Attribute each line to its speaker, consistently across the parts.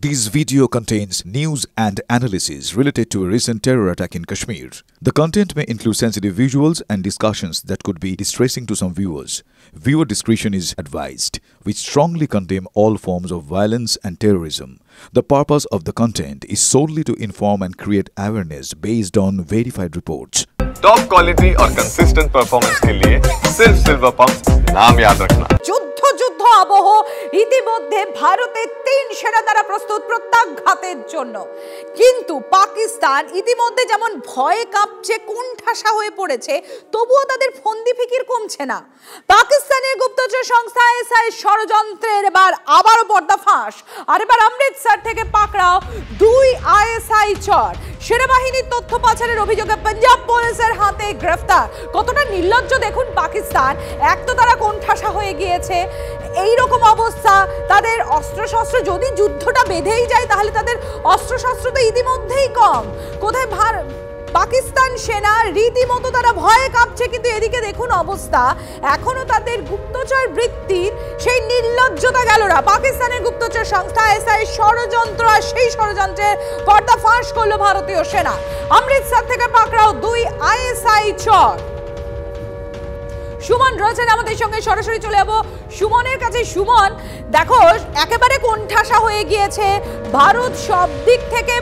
Speaker 1: This video contains news and analysis related to a recent terror attack in Kashmir. The content may include sensitive visuals and discussions that could be distressing to some viewers. Viewer discretion is advised. We strongly condemn all forms of violence and terrorism. The purpose of the content is solely to inform and create awareness based on verified reports.
Speaker 2: Top quality और consistent performance के लिए सिर्फ silver pump नाम याद रखना।
Speaker 3: যুদ্ধ আবহ ইতিমধ্যে ভারতের 3 সেনা দ্বারা প্রস্তুত প্রত্যাঘাতের জন্য, কিন্তু পাকিস্তান ইতিমধ্যে যেমন ভয়ে কাঁপছে, কোণঠাসা হয়ে পড়েছে, তবুও তাদের ফন্দি ফিকির কমছে না। পাকিস্তানের গুপ্তচর সংস্থা আইএসআই ষড়যন্ত্রের এবার আবারও পর্দাফাঁস। আর এবার অমৃতসর থেকে পাকড়াও 2 আইএসআই চর। সেনাবাহিনীর তথ্য পাচারের অভিযোগে পাঞ্জাব পুলিশের হাতে গ্রেফতার। কতটা নির্লজ্জ দেখুন পাকিস্তান। এক তো তারা কোণঠাসা হয়ে গিয়েছে, এই রকম অবস্থা, তাদের অস্ত্রশস্ত্র, যদি যুদ্ধটা বেঁধেই যায় তাহলে তাদের অস্ত্রশস্ত্র তো ইতিমধ্যেই কম। কোথায় পাকিস্তান সেনা রীতিমতো তারা ভয়ে কাঁপছে, কিন্তু এদিকে দেখুন অবস্থা, এখনো তাদের গুপ্তচর বৃত্তির সেই নির্লজ্জতা গেল না। পাকিস্তানের গুপ্তচর সংস্থা আইএসআই ষড়যন্ত্র, আর সেই ষড়যন্ত্রের পর্দাফাঁস করলো ভারতীয় সেনা। অমৃতসর থেকে পাকড়াও 2 আইএসআই চর। সুমন রয়েছেন আমাদের সঙ্গে, সরাসরি চলে যাবো সুমনের কাছে। সুমন, দেখো একেবারে কোণঠাসা হয়ে গিয়েছে ভারত, সব দিক থেকে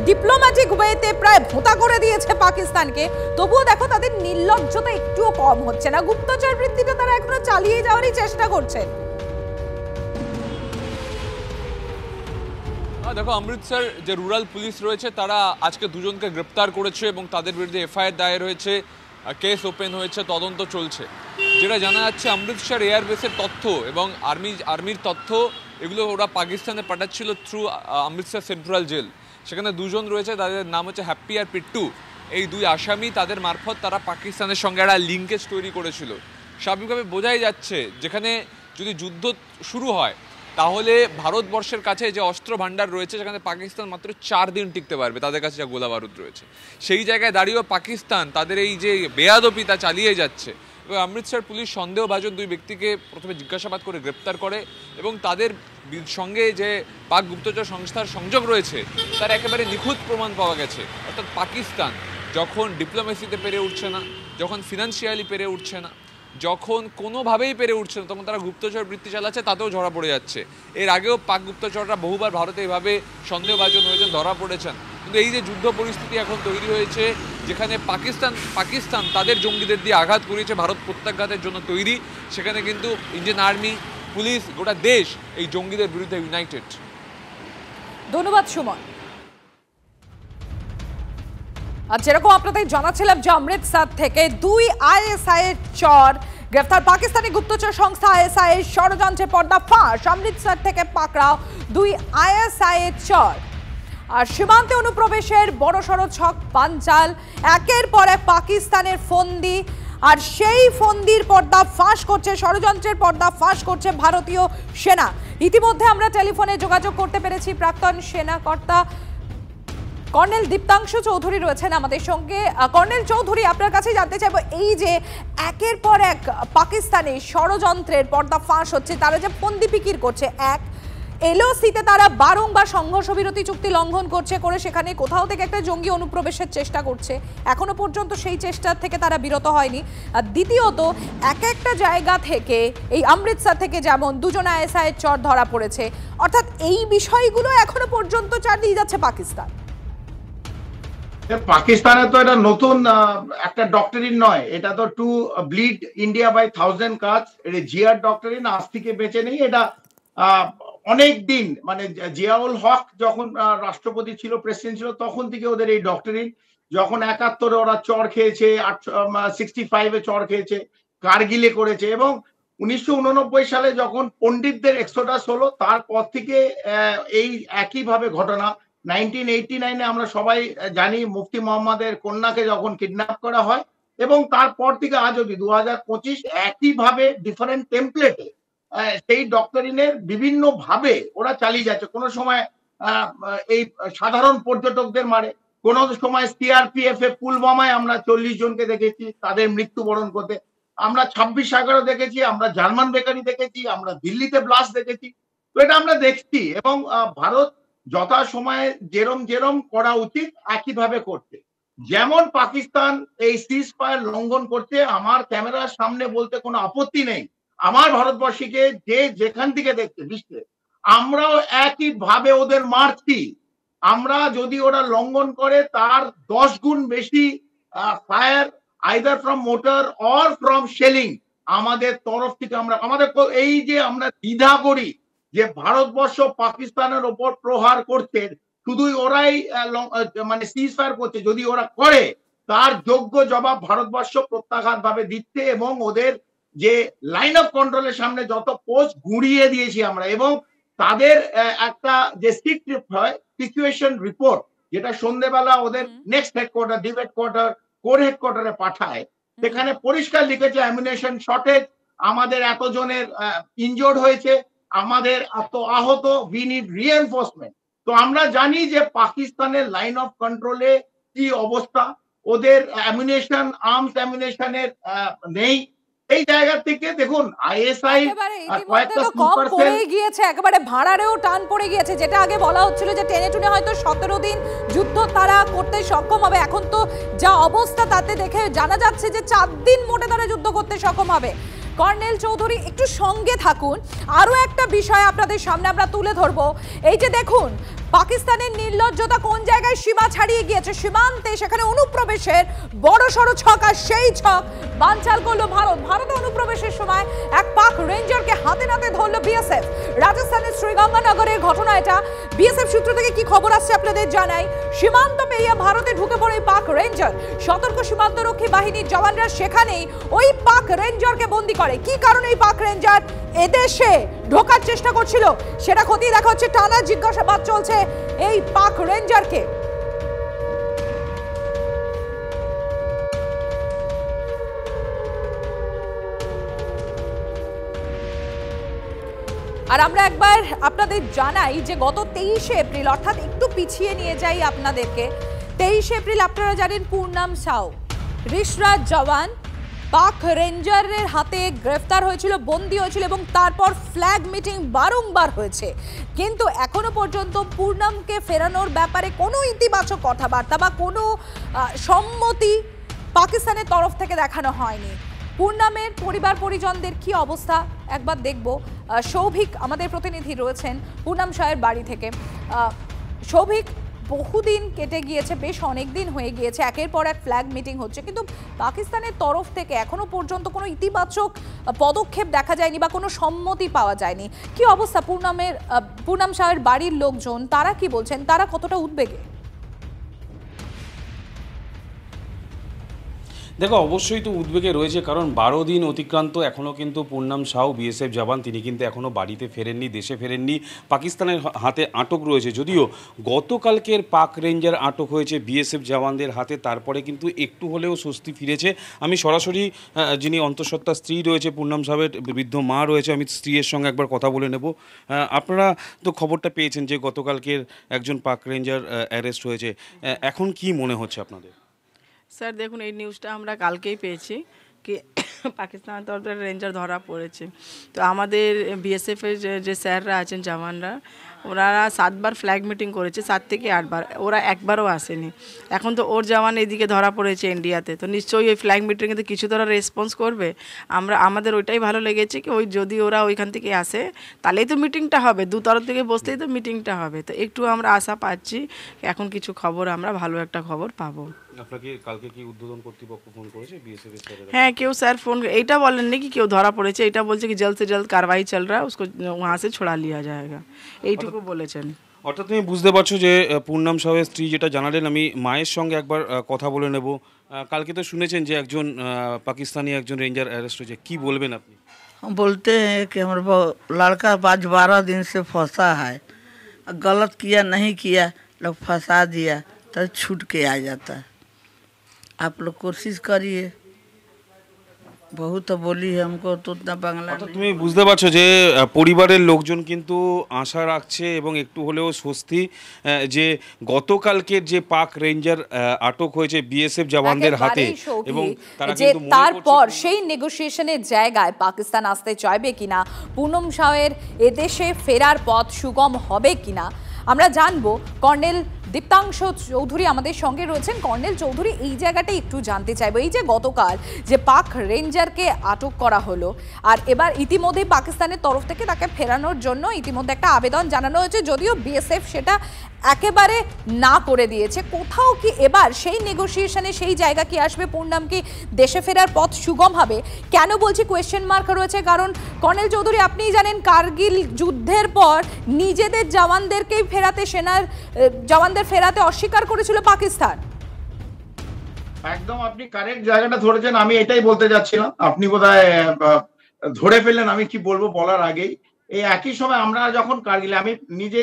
Speaker 3: ডিপ্লোম্যাটিক ওয়েতে প্রায় ভোঁতা করে দিয়েছে পাকিস্তানকে, তবুও দেখো তাদের নির্লজ্জতা একটুও কম হচ্ছে না। গুপ্তচর বৃত্তিটা তারা এখনো চালিয়ে যাওয়ারই চেষ্টা করছে।
Speaker 4: দেখো, অমৃতসর যে রুরাল পুলিশ রয়েছে তারা আজকে দুজনকে গ্রেপ্তার করেছে এবং তাদের বিরুদ্ধে এফআইআর দায়ের হয়েছে, কেস ওপেন হয়েছে, তদন্ত চলছে। যেটা জানা যাচ্ছে, অমৃতসর এয়ারবেসের তথ্য এবং আর্মির তথ্য এগুলো ওরা পাকিস্তানে পাঠাচ্ছিল থ্রু অমৃতসর সেন্ট্রাল জেল। সেখানে দুজন রয়েছে, তাদের নাম হচ্ছে হ্যাপি আর পিট্টু। এই 2 আসামি, তাদের মারফত তারা পাকিস্তানের সঙ্গে একটা লিঙ্কেজ তৈরি করেছিল। স্বাভাবিকভাবে বোঝাই যাচ্ছে যেখানে যদি যুদ্ধ শুরু হয় তাহলে ভারতবর্ষের কাছে যে অস্ত্র ভাণ্ডার রয়েছে সেখানে পাকিস্তান মাত্র 4 দিন টিকতে পারবে, তাদের কাছে যা গোলা বারুদ রয়েছে। সেই জায়গায় দাঁড়িয়েও পাকিস্তান তাদের এই যে বেয়াদবিতা চালিয়ে যাচ্ছে। এবং অমৃতসর পুলিশ সন্দেহভাজন 2 ব্যক্তিকে প্রথমে জিজ্ঞাসাবাদ করে গ্রেপ্তার করে এবং তাদের সঙ্গে যে পাক গুপ্তচর সংস্থার সংযোগ রয়েছে তার একেবারে নিখুঁত প্রমাণ পাওয়া গেছে। অর্থাৎ পাকিস্তান যখন ডিপ্লোমেসিতে পেরে উঠছে না, যখন ফিনান্সিয়ালি পেরে উঠছে না, যখন কোনোভাবেই পেরে উঠছে না, তখন তারা গুপ্তচর বৃত্তি চালাচ্ছে, তাতেও ধরা পড়ে যাচ্ছে। এর আগেও পাক গুপ্তচররা বহুবার ভারতে এভাবে সন্দেহভাজন হয়েছেন, ধরা পড়েছেন। কিন্তু এই যে যুদ্ধ পরিস্থিতি এখন তৈরি হয়েছে, যেখানে পাকিস্তান তাদের জঙ্গিদের দিয়ে আঘাত করিয়েছে, ভারত প্রত্যাঘাতের জন্য তৈরি, সেখানে কিন্তু ইন্ডিয়ান আর্মি, পুলিশ, গোটা দেশ এই জঙ্গিদের বিরুদ্ধে ইউনাইটেড।
Speaker 3: ধন্যবাদ সুমন। আর যেরকম আপনাদের জানাচ্ছিলাম যে অমৃতসর থেকে 2 আইএসআই চর গ্রেফতার। পাকিস্তানি গুপ্তচর সংস্থা আইএসআই ষড়যন্ত্রের পর্দাফাঁস। অমৃতসর থেকে পাকড়াও 2 আইএসআই চর। আর সীমান্তে অনুপ্রবেশের বড়সড় ছক পাঞ্চাল, একের পর এক পাকিস্তানের ফন্দি, আর সেই ফন্দির পর্দা ফাঁস করছে, ষড়যন্ত্রের পর্দা ফাঁস করছে ভারতীয় সেনা। ইতিমধ্যে আমরা টেলিফোনে যোগাযোগ করতে পেরেছি প্রাক্তন সেনা কর্তা কর্নেল দীপ্তাংশু চৌধুরী রয়েছেন আমাদের সঙ্গে। কর্নেল চৌধুরী, আপনার কাছে জানতে চাইবো, এই যে একের পর এক পাকিস্তানি ষড়যন্ত্রের পর্দা ফাঁস হচ্ছে, তারা যে ফন্দি ফিকির করছে, এক এলওসিতে তারা বারংবার সংঘর্ষ বিরতি চুক্তি লঙ্ঘন করে সেখানে কোথাও থেকে একটা জঙ্গি অনুপ্রবেশের চেষ্টা করছে, এখনো পর্যন্ত সেই চেষ্টা থেকে তারা বিরত হয়নি। আর দ্বিতীয়ত, একটা জায়গা থেকে, এই অমৃতসর থেকে যেমন 2 আইএসআই চর ধরা পড়েছে, অর্থাৎ এই বিষয়গুলো এখনো পর্যন্ত চালিয়ে যাচ্ছে পাকিস্তান।
Speaker 5: পাকিস্তানে তো এটা নতুন একটা ডক্টরিন নয়, এটা তো টু ব্লিড ইন্ডিয়া বাই 1000 কাজ, এটা জিয়ার ডক্টরিন, আজ থেকে বেঁচে নেই। এটা অনেক দিন, মানে জিয়াউল হক যখন রাষ্ট্রপতি ছিল, প্রেসিডেন্ট ছিল, তখন থেকে ওদের এই ডক্টরিন। যখন 71-এ ওরা চর খেয়েছে, 65-এ চর খেয়েছে, কার্গিলে করেছে, এবং 1989 সালে যখন পণ্ডিতদের এক্সোডাস হলো, তারপর থেকে এই একইভাবে ঘটনা। 1989-এ আমরা সবাই জানি মুফতি মোহাম্মদের কন্যাকে যখন কিডন্যাপ করা হয়, এবং তারপর থেকে আজ অব্দি 2025 একইভাবে ডিফারেন্ট টেমপ্লেটে সেই ডক্টরিনের বিভিন্ন ভাবে ওরা চালিয়ে যাচ্ছে। কোনো সময় এই সাধারণ পর্যটকদের মারে, কোনো সময় সিআরপিএফ এ পুলওয়ামায় আমরা 40 জনকে দেখেছি তাদের মৃত্যুবরণ করতে, আমরা 26/11 দেখেছি, আমরা জার্মান বেকারি দেখেছি, আমরা দিল্লিতে ব্লাস্ট দেখেছি। তো এটা আমরা দেখছি, এবং ভারত যথা সময়ে যেরম করা উচিত একইভাবে করতে। যেমন পাকিস্তান এই সিজ ফায়ার লঙ্ঘন করতে আমার ক্যামেরার সামনে বলতে কোনো আপত্তি নেই। আমার ভারতবর্ষীকে যে যেখান থেকে দেখতে বিশ্বে আমরাও একইভাবে ওদের মারছি। আমরা যদি ওরা লঙ্ঘন করে তার 10 গুণ বেশি fire either from motor or from shelling আমাদের তরফ থেকে আমরা আমাদের এই যে আমরা দ্বিধা করি যে ভারতবর্ষ পাকিস্তানের ওপর প্রহার করছে, শুধুই ওরাই মানে সিজ ফায়ার করছে, যদি ওরা করে তার যোগ্য জবাব ভারতবর্ষ প্রত্যাঘাত ভাবে দিচ্ছে এবং ওদের যে লাইন অফ কন্ট্রোলের সামনে যত পোস্ট ঘুরিয়ে দিয়েছি আমরা এবং তাদের একটা যে সিচুয়েশন রিপোর্ট যেটা সন্ধ্যেবেলা ওদের next headquarter deep headquarter core হেডকোয়ার্টারে পাঠায়, সেখানে পরিষ্কার লিখেছে অ্যামিনেশন শর্টেজ, আমাদের এতজনের ইনজোর্ড হয়েছে, আমাদের এত আহত, উই নিড রিএনফোর্সমেন্ট। তো আমরা জানি যে পাকিস্তানের লাইন অফ কন্ট্রোলে কি অবস্থা, ওদের অ্যামিনেশন আর্মস অ্যামিনেশনের নেই। এই জায়গা থেকে দেখুন আইএসআই কয়েকটা
Speaker 3: কম পড়ে গিয়েছে, একেবারে ভাড়ারেও টান পড়ে গিয়েছে। যেটা আগে বলা হচ্ছিল যে টেনে টুনে হয়তো 17 দিন যুদ্ধ তারা করতে সক্ষম হবে, এখন তো যা অবস্থা তাতে দেখে জানা যাচ্ছে যে 4 দিন মোটে তারা যুদ্ধ করতে সক্ষম হবে। কর্নেল চৌধুরী একটু সঙ্গে থাকুন, আরো একটা বিষয় আপনাদের সামনে আমরা তুলে ধরবো। এই যে দেখুন পাকিস্তানের নির্লজ্জতা কোন জায়গায় সীমা ছাড়িয়ে গিয়েছে, সীমান্তে সেখানে অনুপ্রবেশের বড় সড়ো ছক, আর সেই ছক বানচাল করলো ভারত। ভারতে অনুপ্রবেশের সময় এক পাক রেঞ্জারকে হাতে নাতে ধরলো বিএসএফ। রাজস্থানের শ্রীগঙ্গানগরের ঘটনা এটা। বিএসএফ সূত্র থেকে কি খবর আসছে আপনাদের জানাই। সীমান্ত পেরিয়ে ভারতে ঢুকে পড়ে পাক রেঞ্জার, সতর্ক সীমান্তরক্ষী বাহিনীর জওয়ানরা সেখানেই ওই পাক রেঞ্জারকে বন্দী করে। কি কারণে এই পাক রেঞ্জার এদেশে ঢোকার চেষ্টা করছিল সেটা খতিয়ে দেখা হচ্ছে, টানা জিজ্ঞাসাবাদ চলছে এই পাক রেঞ্জারকে। আর আমরা একবার আপনাদের জানাই যে গত 23শে এপ্রিল, অর্থাৎ একটু পিছিয়ে নিয়ে যাই আপনাদেরকে, 23শে এপ্রিল আপনারা জানেন পূর্ণাম সাউ রিশরাজ জওয়ান পাক রেঞ্জারের হাতে গ্রেফতার হয়েছিল, বন্দী হয়েছিল এবং তারপর ফ্ল্যাগ মিটিং বারংবার হয়েছে, কিন্তু এখনো পর্যন্ত পূর্ণামকে ফেরানোর ব্যাপারে কোনো ইতিবাচক কথাবার্তা বা কোনো সম্মতি পাকিস্তানের তরফ থেকে দেখানো হয়নি। পূর্ণামের পরিবার পরিজনদের কি অবস্থা একবার দেখব। সৌভিক আমাদের প্রতিনিধি রয়েছেন পূর্ণাম সাহের বাড়ি থেকে। সৌভিক, বহুদিন কেটে গিয়েছে, বেশ অনেক দিন হয়ে গিয়েছে, একের পর এক ফ্ল্যাগ মিটিং হচ্ছে, কিন্তু পাকিস্তানের তরফ থেকে এখনো পর্যন্ত কোনো ইতিবাচক পদক্ষেপ দেখা যায়নি বা কোনো সম্মতি পাওয়া যায়নি। কি অবস্থা পূর্ণাম সাহের বাড়ির লোকজন, তারা কি বলছেন, তারা কতটা উদ্বেগে?
Speaker 6: দেখো, অবশ্যই তো উদ্বেগে রয়েছে, কারণ 12 দিন অতিক্রান্ত এখনও কিন্তু পূর্ণাম সাউ বিএসএফ জওয়ান তিনি কিন্তু এখনও বাড়িতে ফেরেননি, দেশে ফেরেননি, পাকিস্তানের হাতে আটক রয়েছে। যদিও গতকালকের পাক রেঞ্জার আটক হয়েছে বিএসএফ জওয়ানদের হাতে, তারপরে কিন্তু একটু হলেও স্বস্তি ফিরেছে। আমি সরাসরি যিনি অন্তঃসত্ত্বা স্ত্রী রয়েছে পূর্ণাম সাহের বৃদ্ধ মা রয়েছে, আমি স্ত্রীর সঙ্গে একবার কথা বলে নেব। আপনারা তো খবরটা পেয়েছেন যে গতকালকের একজন পাক রেঞ্জার অ্যারেস্ট হয়েছে, এখন কি মনে হচ্ছে আপনাদের?
Speaker 7: স্যার দেখুন, এই নিউজটা আমরা কালকেই পেয়েছি কি পাকিস্তানের তরফ থেকে রেঞ্জার ধরা পড়েছে। তো আমাদের বিএসএফের যে স্যাররা আছেন জওয়ানরা, ওনারা 7 বার ফ্ল্যাগ মিটিং করেছে, 7 থেকে 8 বার, ওরা একবারও আসেনি। এখন তো ওর জওয়ান এদিকে ধরা পড়েছে ইন্ডিয়াতে, তো নিশ্চয়ই ওই ফ্ল্যাগ মিটিংয়ে তো কিছু তো ওরা রেসপন্স করবে। আমাদের ওইটাই ভালো লেগেছে কি ওই যদি ওরা ওইখান থেকে আসে তাহলেই তো মিটিংটা হবে, দু তরফ থেকে বসতেই তো মিটিংটা হবে। তো একটু আমরা আশা পাচ্ছি এখন কিছু খবর, আমরা ভালো একটা খবর পাবো।
Speaker 6: আপনাকে কালকে কি উদ্বোধন কর্তৃপক্ষ ফোন করেছে বিএসএফ এর?
Speaker 7: হ্যাঁ, কেউ স্যার ফোন এইটা বলেননি কি কেউ ধরা পড়েছে, এটা বলছে কি জলদ সে জলদ কারवाई চল रहा है, उसको वहाँ से छुड़ा लिया जाएगा, এইটুকু বলেছেন।
Speaker 6: অর্থাৎ তুমি বুঝতে পারছো যে পূর্ণাম সাহের স্ত্রী যেটা জানালেন, আমি মায়ের সঙ্গে একবার কথা বলে নেব। কালকে তো শুনেছেন যে একজন পাকিস্তানি একজন রেঞ্জার অ্যারেস্ট হয়েছে, কি বলবেন আপনি?
Speaker 8: हम बोलते हैं कि हमारा लड़का आज 12 दिन से फंसा है, गलत किया नहीं किया, लोग फंसा दिया तो छूट के आ जाता है। आप लोग कोशिश करिए। बहुत बोली है हमको तो उतना बांग्ला।
Speaker 6: তুমি বুঝতে পারছো যে পরিবারের লোকজন কিন্তু আশা রাখছে এবং একটু হলেও স্বস্তি যে গতকালকের যে পাক রেঞ্জার আটক হয়েছে বিএসএফ জওয়ানদের হাতে, এবং তারা কিন্তু
Speaker 3: তারপর সেই নেগোসিয়েশনের জায়গায় পাকিস্তান আসতে চাইবে কিনা, পূর্ণাম সাহের এদেশে ফেরার পথ সুগম হবে কিনা, আমরা জানবো কর্নেল দীপ্তাংশ চৌধুরী আমাদের সঙ্গে রয়েছেন। কর্নেল চৌধুরী, এই জায়গাটা একটু জানতে চাইবো, এই যে গতকাল যে পাক রেঞ্জারকে আটক করা হলো আর এবার ইতিমধ্যেই পাকিস্তানের তরফ থেকে তাকে ফেরানোর জন্য ইতিমধ্যে একটা আবেদন জানানো হয়েছে, যদিও বিএসএফ সেটা একেবারে না করে দিয়েছে। কোথাও কি এবার সেই নেগোসিয়েশনে সেই জায়গা কি আসবে? পূর্ণাম কি দেশে ফেরার পথ সুগম হবে? কেন বলছি কোয়েশ্চেন মার্ক রয়েছে, কারণ কর্নেল চৌধুরী আপনিই জানেন কার্গিল যুদ্ধের পর নিজেদের জওয়ানদেরকেই ফেরাতে, সেনার জওয়ানদের ফেরাতে অস্বীকার করেছিল পাকিস্তান।
Speaker 5: একদম আপনি কারেক্ট জায়গাটা ধরেছেন, আমি এটাই বলতে যাচ্ছিলাম, আপনি বোধহয় ধরে ফেললেন আমি কি বলবো বলার আগেই। এই একই সময় আমরা যখন কার্গিলে, আমি নিজে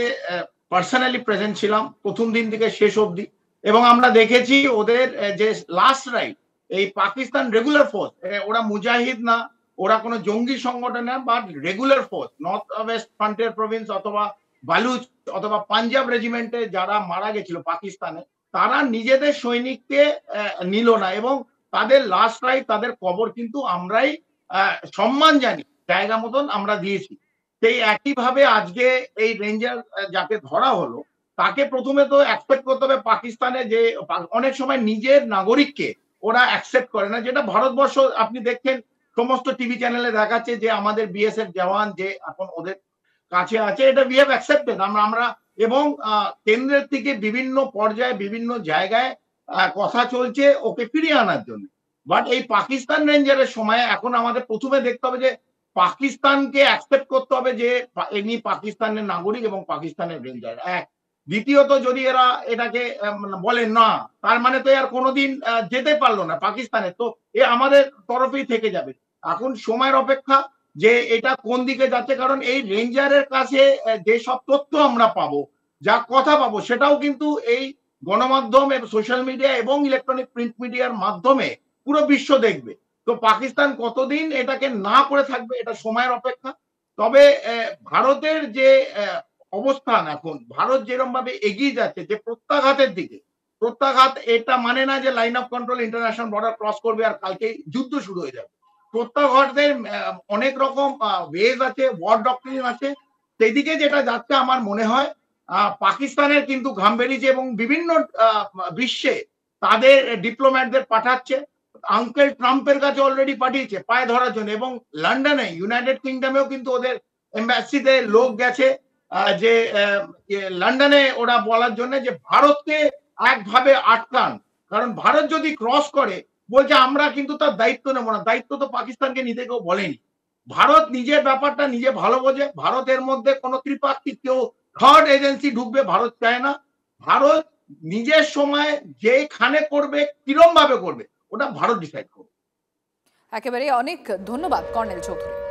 Speaker 5: পার্সোনালি প্রেজেন্ট ছিলাম প্রথম দিন থেকে শেষ অবধি, এবং আমরা দেখেছি ওদের যে লাস্ট রাইট, এই পাকিস্তান রেগুলার ফোর্স, ওরা মুজাহিদ না, ওরা কোনো জঙ্গি সংগঠন না, but regular force, north West frontier Province অথবা বালুচ অথবা পাঞ্জাব রেজিমেন্টে যারা মারা গেছিল পাকিস্তানে, তারা নিজেদের সৈনিককে নিল না, এবং তাদের লাস্ট রাইট, তাদের কবর কিন্তু আমরাই সম্মান জানি জায়গা মতন আমরা দিয়েছি। সেই একইভাবে আজকে এই রেঞ্জার যাকে ধরা হলো, তাকে প্রথমে তো অ্যাকসেপ্ট করতে হবে পাকিস্তানে, যে অনেক সময় নিজের নাগরিককে ওরা অ্যাকসেপ্ট করে না, যেটা ভারতবর্ষ আপনি দেখছেন সমস্ত টিভি চ্যানেলে দেখাচ্ছে যে আমাদের বিএসএফ জওয়ান যে এখন ওদের কাছে আছে, এটা উই হ্যাভ অ্যাকসেপ্টেড আমরা, এবং কেন্দ্রের থেকে বিভিন্ন পর্যায়ে বিভিন্ন জায়গায় কথা চলছে ওকে ফিরিয়ে আনার জন্য। বাট এই পাকিস্তান রেঞ্জারের সময় এখন আমাদের প্রথমে দেখতে হবে যে পাকিস্তানকে অ্যাকসেপ্ট করতে হবে যে ইনি পাকিস্তানের নাগরিক এবং পাকিস্তানের রেঞ্জার। এক, দ্বিতীয়ত যদি এরা এটাকে বলেন না, তার মানে তো আর কোনোদিন যেতে পারলো না পাকিস্তানে, তো এ আমাদের তরফেই থেকে যাবে। এখন সময়ের অপেক্ষা যে এটা কোন দিকে যাচ্ছে, কারণ এই রেঞ্জারের কাছে যে সব তথ্য আমরা পাবো, যা কথা পাবো, সেটাও কিন্তু এই গণমাধ্যম এবং সোশ্যাল মিডিয়া এবং ইলেকট্রনিক প্রিন্ট মিডিয়ার মাধ্যমে পুরো বিশ্ব দেখবে। তো পাকিস্তান কতদিন এটাকে না করে থাকবে, এটা সময়ের অপেক্ষা। তবে ভারতের যে অবস্থান, এখন ভারত যেরকম ভাবে এগিয়ে যাচ্ছে যে প্রত্যাঘাতের দিকে, প্রত্যাঘাত এটা মানে না যে line of control international border cross করবে আর কালকে যুদ্ধ শুরু হয়ে যাবে। প্রত্যাঘাতের অনেক রকম ওয়েজ আছে, ওয়ার ডক্ট্রিন আছে, সেদিকে যেটা যাচ্ছে আমার মনে হয় পাকিস্তানের কিন্তু ঘাম বেরিয়েছে, এবং বিভিন্ন বিশ্বে তাদের ডিপ্লোম্যাটদের পাঠাচ্ছে। আঙ্কেল ট্রাম্পের কাছে অলরেডি পাঠিয়েছে পায়ে ধরার জন্য, এবং লন্ডনে, ইউনাইটেড কিংডমেও কিন্তু ওদের এম্বাসিতে লোক গেছে যে লন্ডনে ওরা বলার জন্য যে ভারতকে একভাবে আটকান, কারণ ভারত যদি ক্রস করে, বলছে আমরা কিন্তু তার দায়িত্ব নেব না। দায়িত্ব তো পাকিস্তানকে নিতে কেউ বলেনি। ভারত নিজের ব্যাপারটা নিজে ভালো বোঝে, ভারতের মধ্যে কোনো ত্রিপাক্ষিক কেউ থার্ড এজেন্সি ঢুকবে ভারত চায় না। ভারত নিজের সময় যেখানে করবে, কিরম ভাবে করবে, ওটা ভারত ডিসাইড করবে।
Speaker 3: একেবারে অনেক ধন্যবাদ কর্নেল চৌধুরী।